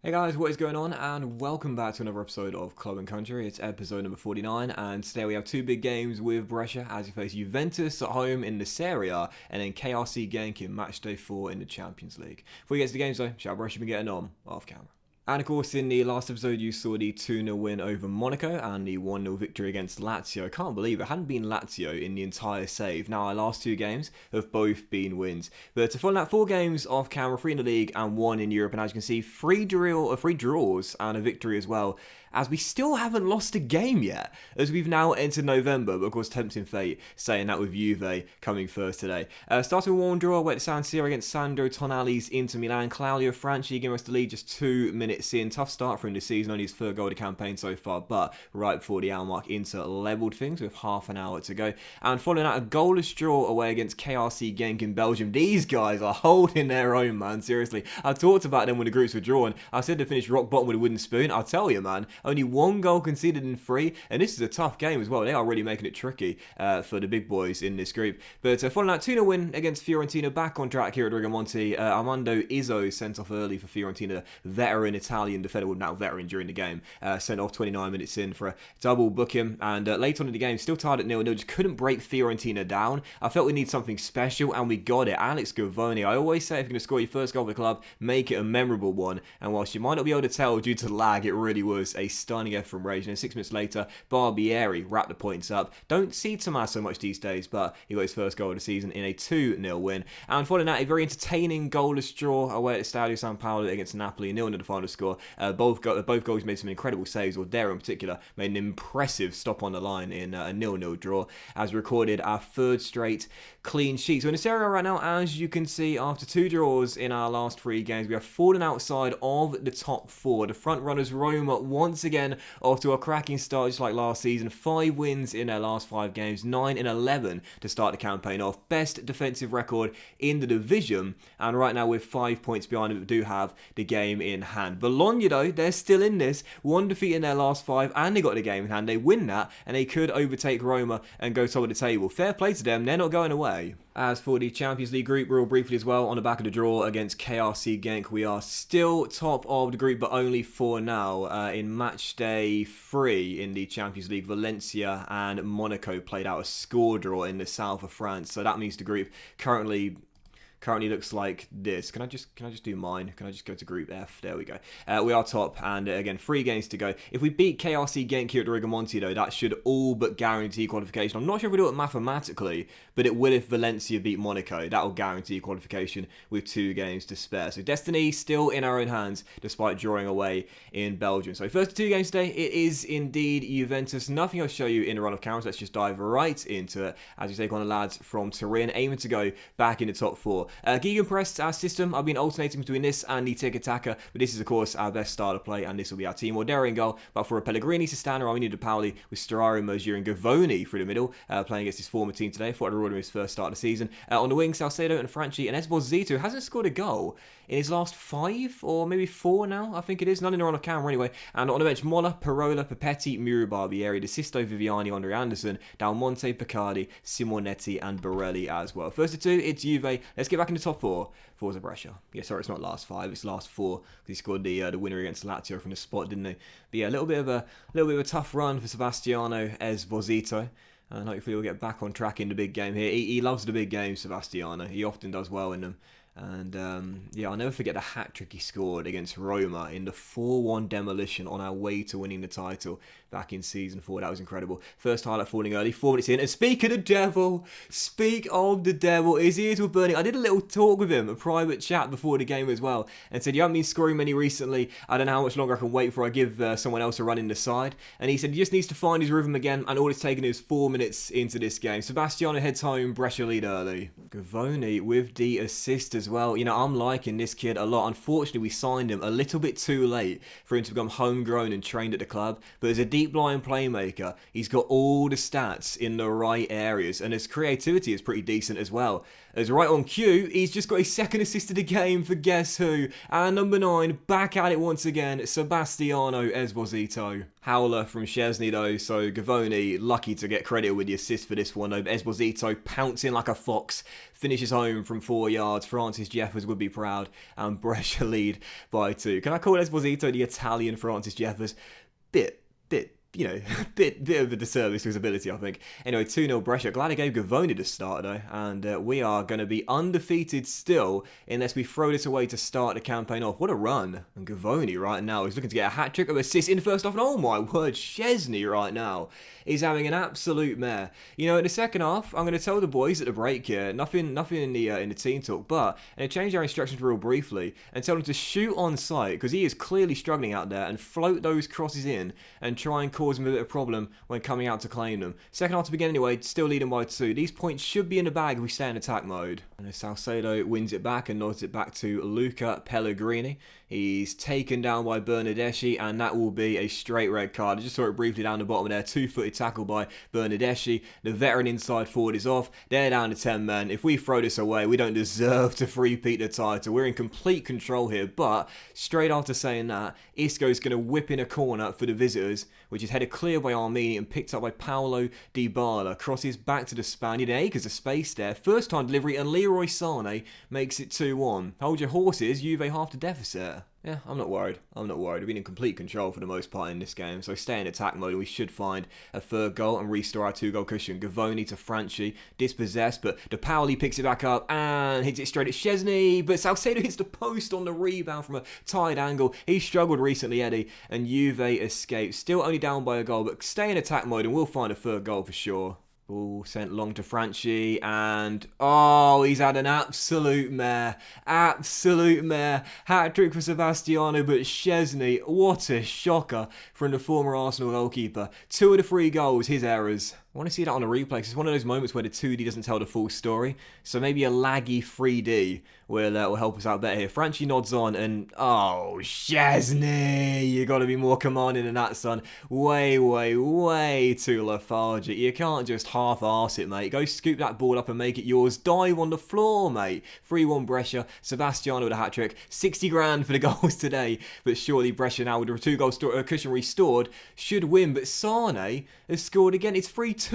Hey guys, what is going on? And welcome back to another episode of Club and Country. It's episode number 49, and today we have two big games with Brescia as you face Juventus at home in the Serie A, and then KRC Genk in match day 4 in the Champions League. Before we get to the games though, shall Brescia be getting on off camera? And of course, in the last episode, you saw the 2-0 win over Monaco and the 1-0 victory against Lazio. I can't believe it hadn't been Lazio in the entire save. Now, our last two games have both been wins. But to follow that, 4 games off camera, 3 in the league and 1 in Europe. And as you can see, 3 draws and a victory as well, as we still haven't lost a game yet, as we've now entered November, but of course tempting fate saying that with Juve coming first today. Starting with 1 draw, went to San Siro against Sandro Tonali's Inter Milan. Claudio Franchi giving us the lead just 2 minutes in. Tough start for him this season, only his third goal of the campaign so far, but right before the hour mark, Inter levelled things with half an hour to go. And following that, a goalless draw away against KRC Genk in Belgium. These guys are holding their own, man, seriously. I talked about them when the groups were drawn. I said they finished rock bottom with a wooden spoon. I'll tell you, man, only 1 goal conceded in 3, and this is a tough game as well. They are really making it tricky for the big boys in this group. But following that 2-0 win against Fiorentina, back on track here at Rigamonti. Armando Izzo sent off early for Fiorentina, veteran Italian defender, well, now veteran during the game, sent off 29 minutes in for a double booking, and later on in the game, still tied at 0-0, just couldn't break Fiorentina down. I felt we need something special, and we got it. Alex Govoni. I always say if you're going to score your first goal for the club, make it a memorable one, and whilst you might not be able to tell due to lag, it really was a stunning effort from Rage. And 6 minutes later, Barbieri wrapped the points up. Don't see Tommaso much these days, but he got his first goal of the season in a 2-0 win. And following that, a very entertaining goalless draw away at the Stadio San Paolo against Napoli, 0-0 the final score. Both goals made some incredible saves, or Dare in particular made an impressive stop on the line in a 0-0 draw, as we recorded our 3rd straight clean sheet. So in the Serie A right now, as you can see, after 2 draws in our last 3 games, we have fallen outside of the top 4. The front runners Roma once again off to a cracking start just like last season. 5 wins in their last 5 games, 9 in 11 to start the campaign off. Best defensive record in the division, and right now we're 5 points behind them, but do have the game in hand. Bologna though, they're still in this, 1 defeat in their last 5, and they got the game in hand. They win that, and they could overtake Roma and go top of the table. Fair play to them, they're not going away. As for the Champions League group, real briefly as well, on the back of the draw against KRC Genk, we are still top of the group, but only 4 now. In match day 3 in the Champions League, Valencia and Monaco played out a score draw in the south of France, so that means the group currently looks like this. Can I just do mine? Can I just go to Group F? There we go. We are top, and again, 3 games to go. If we beat KRC Genk here at the Rigamonti, though, that should all but guarantee qualification. I'm not sure if we do it mathematically, but it will if Valencia beat Monaco. That will guarantee qualification with 2 games to spare. So destiny still in our own hands, despite drawing away in Belgium. So first 2 games today, it is indeed Juventus. Nothing I'll show you in the run of cameras. Let's just dive right into it as we take on the lads from Turin, aiming to go back in the top 4. Gegenpress, our system, I've been alternating between this and the tiki-taka, but this is of course our best style of play, and this will be our team. Ordero in goal, but for a Pellegrini, Sistano, we needed Pauli with Storaro, Mergier and Govoni through the middle, playing against his former team today. Thought I'd order his first start of the season. On the wing, Salcedo and Franchi, and Esposito hasn't scored a goal in his last 5 or maybe 4 now, I think it is. None in the run of camera anyway. And on the bench, Molla, Parola, Papetti, Muru, Barbieri, De Sisto, Viviani, Andre Anderson, Dalmonte, Picardi, Simonetti and Borelli as well. First of 2, it's Juve. Let's get back in the top 4. Forza Brescia. Yeah, sorry, it's not last 5, it's last 4. Because he scored the winner against Lazio from the spot, didn't he? But yeah, a little bit of a tough run for Sebastiano Esposito. And hopefully we'll get back on track in the big game here. He loves the big games, Sebastiano. He often does well in them. And yeah, I'll never forget the hat-trick he scored against Roma in the 4-1 demolition on our way to winning the title back in Season 4. That was incredible. First highlight falling early, 4 minutes in. And speak of the devil, is he into burning? I did a little talk with him, a private chat before the game as well, and said, you haven't been scoring many recently. I don't know how much longer I can wait before I give someone else a run in the side. And he said he just needs to find his rhythm again, and all it's taken is 4 minutes into this game. Sebastiano heads home, Brescia lead early. Govoni with the assist as well. You know, I'm liking this kid a lot. Unfortunately, we signed him a little bit too late for him to become homegrown and trained at the club. But as a deep-lying playmaker, he's got all the stats in the right areas, and his creativity is pretty decent as well. As right on cue, he's just got his second assist of the game for guess who? And number 9, back at it once again, Sebastiano Esposito. Howler from Szczesny though, so Gavoni lucky to get credit with the assist for this one though. Esposito pouncing like a fox, finishes home from 4 yards. Francis Jeffers would be proud, and Brescia lead by 2. Can I call Esposito the Italian Francis Jeffers? Bit, bit of a disservice to his ability, I think. Anyway, 2-0 Brescia. Glad I gave Gavoni the start, though. And we are going to be undefeated still, unless we throw this away to start the campaign off. What a run. And Gavoni right now is looking to get a hat-trick of assists in the first half. And oh my word, Szczesny right now is having an absolute mare. You know, in the second half, I'm going to tell the boys at the break here, nothing in the team talk, but I'm going to change our instructions real briefly and tell them to shoot on sight, because he is clearly struggling out there, and float those crosses in and try and cause him a bit of problem when coming out to claim them. Second half to begin anyway, still leading by 2. These points should be in the bag if we stay in attack mode. And Salcedo wins it back and nods it back to Luca Pellegrini. He's taken down by Bernardeschi, and that will be a straight red card. I just saw it briefly down the bottom there. 2-footed tackle by Bernardeschi. The veteran inside forward is off. They're down to 10 men. If we throw this away, we don't deserve to three-peat the title. We're in complete control here. But straight after saying that, Isco's going to whip in a corner for the visitors, which is headed clear by Armini and picked up by Paulo Dybala. Crosses back to the Spaniard. Acres of space there. First time delivery, and Leroy Sane makes it 2-1. Hold your horses, Juve half the deficit. Yeah, I'm not worried. We've been in complete control for the most part in this game. So stay in attack mode and we should find a third goal and restore our 2-goal cushion. Gavoni to Franchi, dispossessed, but De Pauli picks it back up and hits it straight at Szczesny. But Salcedo hits the post on the rebound from a tight angle. He struggled recently, Eddie, and Juve escapes. Still only down by a goal, but stay in attack mode and we'll find a third goal for sure. Ball sent long to Franchi, and oh, he's had an absolute mare. Hat-trick for Sebastiano, but Szczesny, what a shocker from the former Arsenal goalkeeper. 2 of the 3 goals, his errors. I want to see that on a replay, 'cause it's one of those moments where the 2D doesn't tell the full story. So maybe a laggy 3D will help us out better here. Franchi nods on, and oh, Szczesny, you got to be more commanding than that, son. Way too lethargic. You can't just half-arse it, mate. Go scoop that ball up and make it yours. Dive on the floor, mate. 3-1 Brescia. Sebastiano with a hat-trick. 60 grand for the goals today. But surely Brescia now with a 2-goal cushion restored should win. But Sane has scored again. It's 3-2.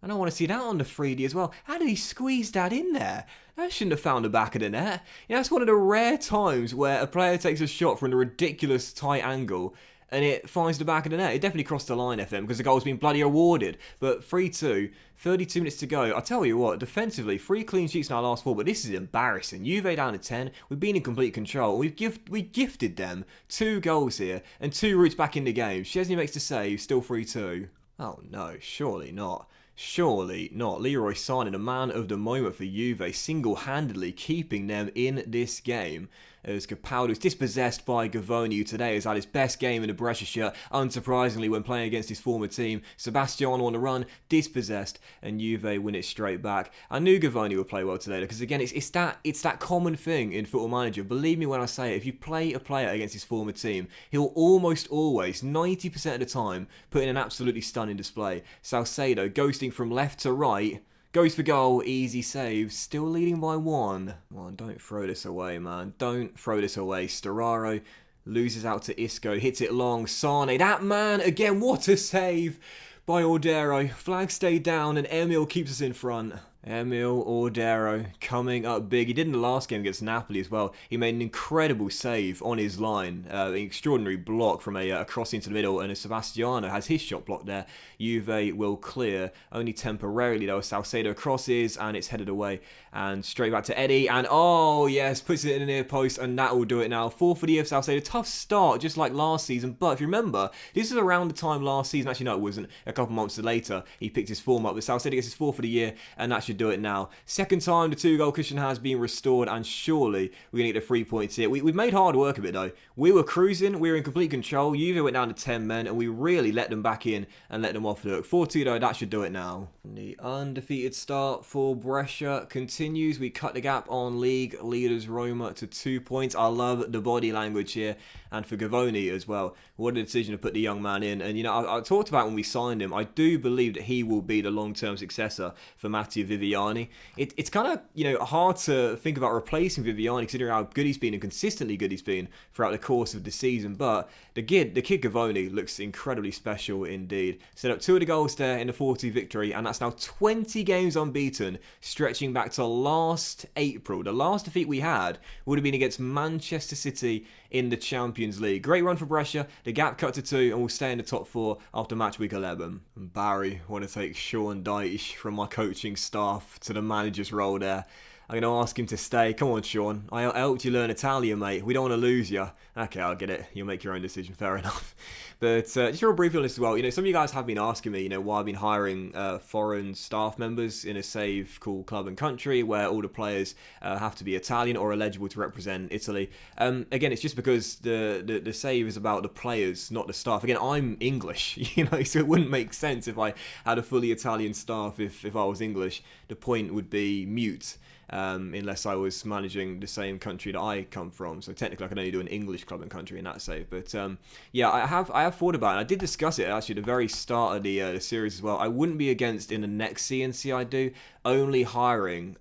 And I want to see that on the 3D as well. How did he squeeze that in there? That shouldn't have found the back of the net. You know, that's one of the rare times where a player takes a shot from a ridiculous tight angle and it finds the back of the net. It definitely crossed the line, FM, because the goal's been bloody awarded. But 3-2, 32 minutes to go. I'll tell you what, defensively, 3 clean sheets in our last 4, but this is embarrassing. Juve down to 10. We've been in complete control. We gifted them 2 goals here and 2 routes back in the game. Szczesny makes the save, still 3-2. Oh no, surely not. Surely not. Leroy Sane, the man of the moment for Juve, single-handedly keeping them in this game. As Capaldo's dispossessed by Gavoni, who today has had his best game in the Brescia shirt, unsurprisingly when playing against his former team. Sebastiano on the run, dispossessed, and Juve win it straight back. I knew Gavoni would play well today, because again, it's that common thing in Football Manager. Believe me when I say it, if you play a player against his former team, he'll almost always, 90% of the time, put in an absolutely stunning display. Salcedo ghosting from left to right, goes for goal, easy save, still leading by 1. Come on, don't throw this away, man. Don't throw this away. Storaro loses out to Isco, hits it long. Sane, that man, again, what a save by Ordero. Flag stayed down and Emil keeps us in front. Emil Ordero coming up big. He did in the last game against Napoli as well. He made an incredible save on his line. An extraordinary block from a cross into the middle, and Sebastiano has his shot blocked there. Juve will clear, only temporarily though. Salcedo crosses and it's headed away. And straight back to Eddie, and oh yes, puts it in the near post, and that will do it now. 4 for the year for Salcedo. Tough start, just like last season, but if you remember, this is around the time last season, actually no it wasn't, a couple months later, he picked his form up, but Salcedo gets his 4 for the year, and that should do it now. Second time the 2-goal cushion has been restored, and surely we're going to get the 3 points here. We've made hard work of it though. We were cruising, we were in complete control. Juve went down to 10 men, and we really let them back in and let them off the hook. 4-2 though, that should do it now. The undefeated start for Brescia continues. We cut the gap on league leaders Roma to 2 points. I love the body language here, and for Gavoni as well. What a decision to put the young man in. And you know, I talked about when we signed him, I do believe that he will be the long-term successor for Matteo Vivian Viviani. It's kind of, hard to think about replacing Viviani considering how good he's been and consistently good he's been throughout the course of the season. But the kid Gavoni looks incredibly special indeed. Set up 2 of the goals there in the 4-2 victory, and that's now 20 games unbeaten, stretching back to last April. The last defeat we had would have been against Manchester City in the Champions League. Great run for Brescia. The gap cut to 2, and we'll stay in the top 4 after match week 11. And Barry want to take Sean Dyche from my coaching staff to the manager's role there. I'm going to ask him to stay. Come on, Sean. I helped you learn Italian, mate. We don't want to lose you. Okay, I'll get it. You'll make your own decision. Fair enough. But just real briefly on this as well. Some of you guys have been asking me, why I've been hiring foreign staff members in a save called Club and Country, where all the players have to be Italian or eligible to represent Italy. Again, it's just because the save is about the players, not the staff. Again, I'm English, so it wouldn't make sense if I had a fully Italian staff if I was English. The point would be mute. Unless I was managing the same country that I come from. So technically I can only do an English Club and Country in that save. But yeah, I have thought about it. I did discuss it actually at the very start of the series as well. I wouldn't be against in the next CNC I do only hiring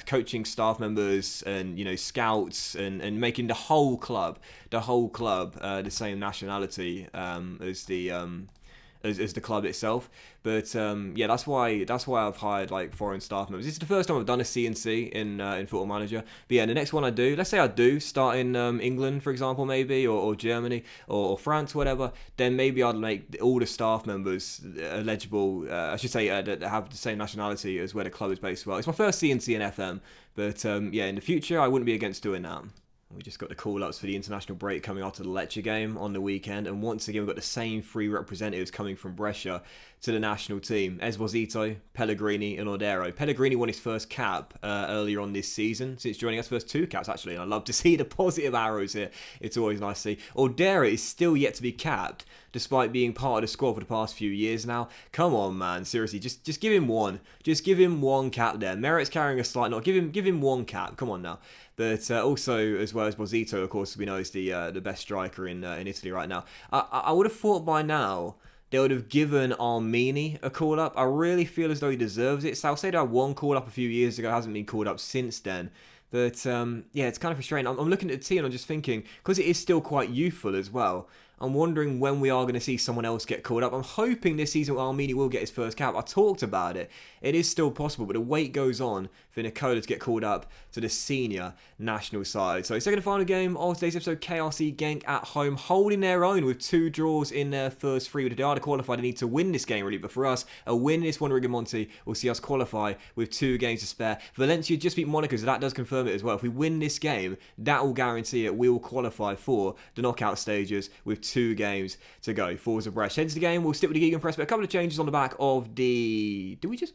coaching staff members and scouts and making the whole club the same nationality as the club itself. But yeah, that's why I've hired like foreign staff members. This is the first time I've done a CNC in Football Manager. But yeah, the next one I do, let's say I do start in England, for example, maybe, or Germany, or France, whatever, then maybe I'd make all the staff members eligible, I should say, that have the same nationality as where the club is based as well. It's my first CNC in FM, but yeah, in the future, I wouldn't be against doing that. We just got the call-ups for the international break coming after the Lecce game on the weekend, and once again we've got the same 3 representatives coming from Brescia to the national team. Esposito, Pellegrini and Ordero. Pellegrini won his first cap earlier on this season, since joining us, first 2 caps actually, and I love to see the positive arrows here. It's always nice to see. Ordero is still yet to be capped, despite being part of the squad for the past few years now. Come on, man, seriously, just give him one. Just give him one cap there. Merit's carrying a slight knot. Give him one cap. Come on now. But also, as well as Esposito, of course, we know is the best striker in Italy right now. I would have thought by now they would have given Armini a call-up. I really feel as though he deserves it. Salcedo had 1 call-up a few years ago, hasn't been called up since then. But yeah, it's kind of frustrating. I'm looking at the team and I'm just thinking, because it is still quite youthful as well, I'm wondering when we are going to see someone else get called up. I'm hoping this season Armini will get his first cap. I talked about it. It is still possible, but the wait goes on for Nicola to get called up to the senior national side. So second and final game of today's episode, KRC Genk at home, holding their own with 2 draws in their first 3. If they are to qualify, they need to win this game really, but for us, a win in this one, Rigamonti, will see us qualify with 2 games to spare. Valencia just beat Monaco, so that does confirm it as well. If we win this game, that will guarantee it. We will qualify for the knockout stages with 2 games to go. Forza Brescia heads the game. We'll stick with the Gegenpress, but a couple of changes on the back of the... We just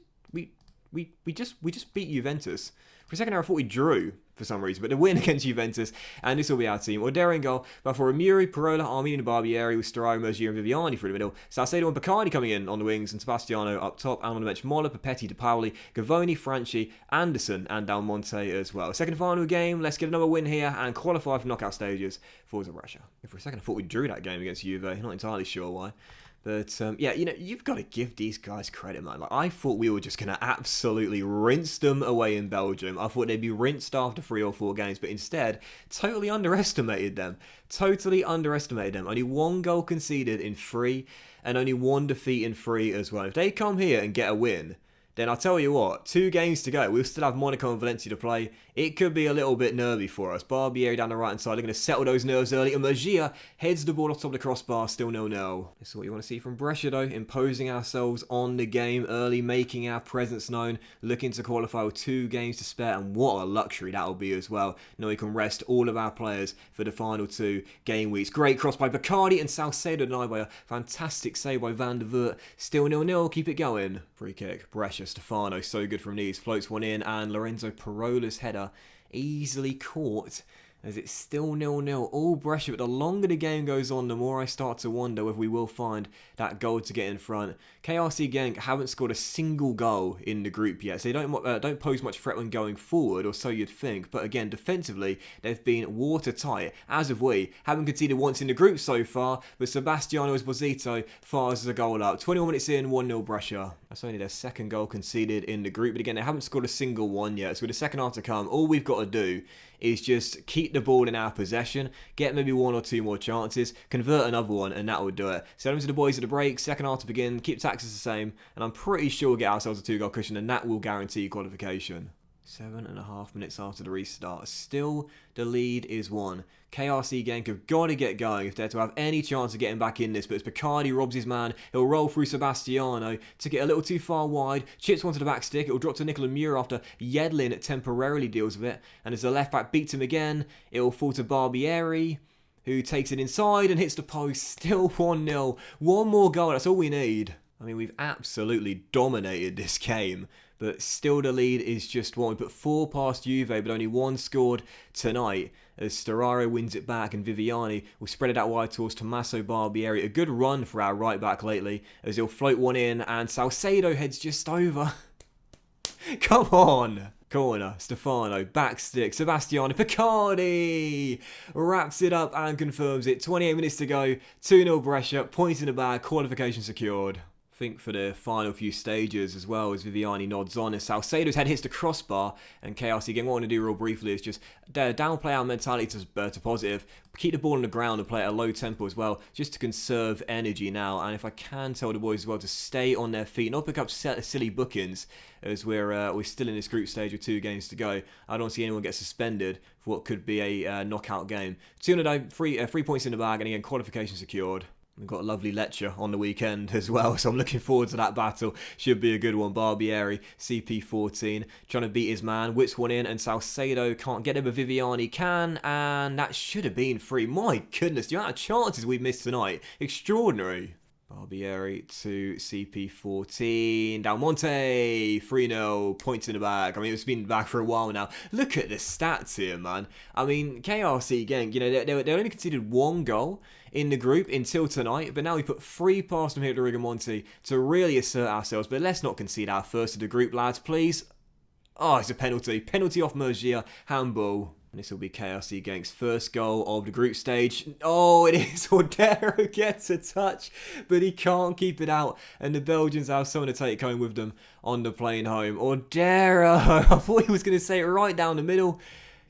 beat Juventus. For a second there, I thought we drew for some reason, but the win against Juventus, and this will be our team. Ordero in goal, but for Amuri, Parola, Armini and Barbieri with Storaro, Mergier and Viviani through the middle. Salcedo and Bacardi coming in on the wings, and Sebastiano up top, and on the bench Molla, Papetti, De Paoli, Gavoni, Franchi, Anderson and Del Monte as well. Second and final game, let's get another win here and qualify for knockout stages for Brescia. For a second I thought we drew that game against Juve, not entirely sure why. But, yeah, you've got to give these guys credit, man. Like, I thought we were just going to absolutely rinse them away in Belgium. I thought they'd be rinsed after 3 or 4 games, but instead, totally underestimated them. Only 1 goal conceded in 3, and only 1 defeat in 3 as well. If they come here and get a win, then I'll tell you what, 2 games to go. We'll still have Monaco and Valencia to play. It could be a little bit nervy for us. Barbieri down the right-hand side. They're going to settle those nerves early. And Mergia heads the ball off top of the crossbar. Still 0-0. This is what you want to see from Brescia, though. Imposing ourselves on the game early, making our presence known, looking to qualify with 2 games to spare. And what a luxury that will be as well. Now we can rest all of our players for the final 2 game weeks. Great cross by Bacardi, and Salcedo denied by a fantastic save by Van der Voort. Still 0-0. Keep it going. Free kick. Brescia. Stefano, so good from knees, floats one in, and Lorenzo Parola's header easily caught as it's still 0-0, all Brescia, but the longer the game goes on, the more I start to wonder whether we will find that goal to get in front. KRC Genk haven't scored a single goal in the group yet, so they don't pose much threat when going forward, or so you'd think, but again, defensively, they've been watertight, as have we. Haven't conceded once in the group so far, but Sebastiano Esposito fires a goal up. 21 minutes in, 1-0 Brescia. That's only their second goal conceded in the group, but again, they haven't scored a single one yet, so with the second half to come, all we've got to do is just keep the ball in our possession, get maybe one or two more chances, convert another one, and that will do it. Send them to the boys at the break, second half to begin, keep taxes the same, and I'm pretty sure we'll get ourselves a 2-goal cushion, and that will guarantee qualification. 7.5 minutes after the restart. Still, the lead is 1. KRC Genk have got to get going if they're to have any chance of getting back in this, but as Picardi robs his man, he'll roll through Sebastiano, took it a little too far wide, chips one to the back stick, it'll drop to Nicola Muir after Yedlin temporarily deals with it, and as the left back beats him again, it'll fall to Barbieri, who takes it inside and hits the post. Still 1-0. One more goal, that's all we need. I mean, we've absolutely dominated this game, but still the lead is just 1. We put 4 past Juve, but only 1 scored tonight, as Storaro wins it back and Viviani will spread it out wide towards Tommaso Barbieri. A good run for our right back lately, as he'll float one in and Salcedo heads just over. Come on! Corner, Stefano, back stick, Sebastiano, Picardi wraps it up and confirms it. 28 minutes to go, 2-0 Brescia, points in the bag, qualification secured. I think for the final few stages as well, as Viviani nods on, as Salcedo's head hits the crossbar, and KRC again, what I want to do real briefly is just downplay our mentality to positive, keep the ball on the ground and play at a low tempo as well, just to conserve energy now, and if I can tell the boys as well to stay on their feet, not pick up silly bookings, as we're still in this group stage with 2 games to go. I don't see anyone get suspended for what could be a knockout game. 3 points in the bag, and again, qualification secured. We've got a lovely Lecce on the weekend as well, so I'm looking forward to that battle. Should be a good one. Barbieri, CP14, trying to beat his man, whips one in, and Salcedo can't get it, but Viviani can, and that should have been free. My goodness, the amount of chances we've missed tonight. Extraordinary. Barbieri to CP14, Del Monte, 3-0, points in the bag. I mean, it's been back for a while now. Look at the stats here, man. I mean, KRC Genk, you know, they only conceded 1 goal in the group until tonight, but now we put 3 past them here to Rigamonti to really assert ourselves. But let's not concede our first of the group, lads, please. Oh, it's a penalty. Penalty off Murgia, handball. And this will be KRC Genk's first goal of the group stage. Oh, it is. Ordero gets a touch, but he can't keep it out. And the Belgians have someone to take home with them on the plane home. Ordero. I thought he was going to say it right down the middle.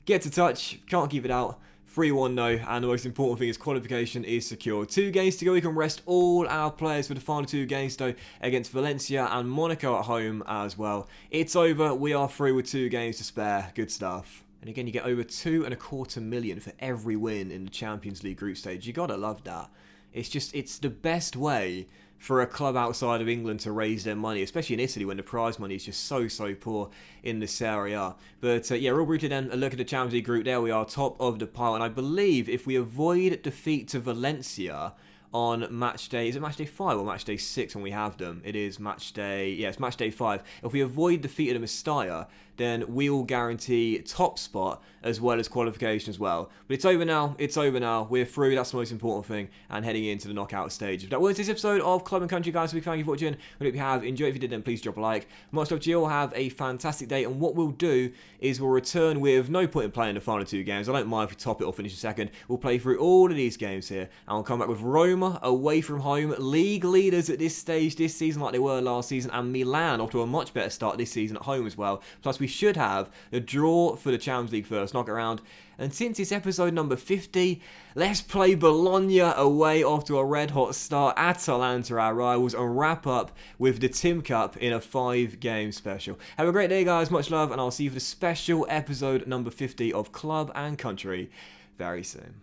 Gets a touch, can't keep it out. 3-1 though, and the most important thing is qualification is secured. 2 games to go, we can rest all our players for the final 2 games though, against Valencia and Monaco at home as well. It's over, we are through with 2 games to spare, good stuff. And again, you get over $2.25 million for every win in the Champions League group stage. You gotta love that. It's the best way for a club outside of England to raise their money, especially in Italy when the prize money is just so poor in this area. But yeah, real briefly then, a look at the Champions League group. There we are, top of the pile. And I believe if we avoid defeat to Valencia on match day, is it match day 5 or match day 6 when we have them? It is match day, yeah, it's match day 5. If we avoid defeat at the Mestalla, then we will guarantee top spot as well as qualification as well. But it's over now, we're through, that's the most important thing, and heading into the knockout stage. If that was this episode of Club and Country, guys, so thank you for watching. I hope you have enjoyed. If you did, then please drop a like. Much love to you all, have a fantastic day, and what we'll do is we'll return with no point in playing the final 2 games. I don't mind if we top it or finish in second. We'll play through all of these games here, and we'll come back with Roma away from home, league leaders at this stage this season like they were last season, and Milan off to a much better start this season at home as well. Plus we should have a draw for the Champions League first knock around. And since it's episode number 50, let's play Bologna away off to a red hot start, Atalanta our rivals, and wrap up with the Tim Cup in a 5-game special. Have a great day, guys, much love, and I'll see you for the special episode number 50 of Club and Country very soon.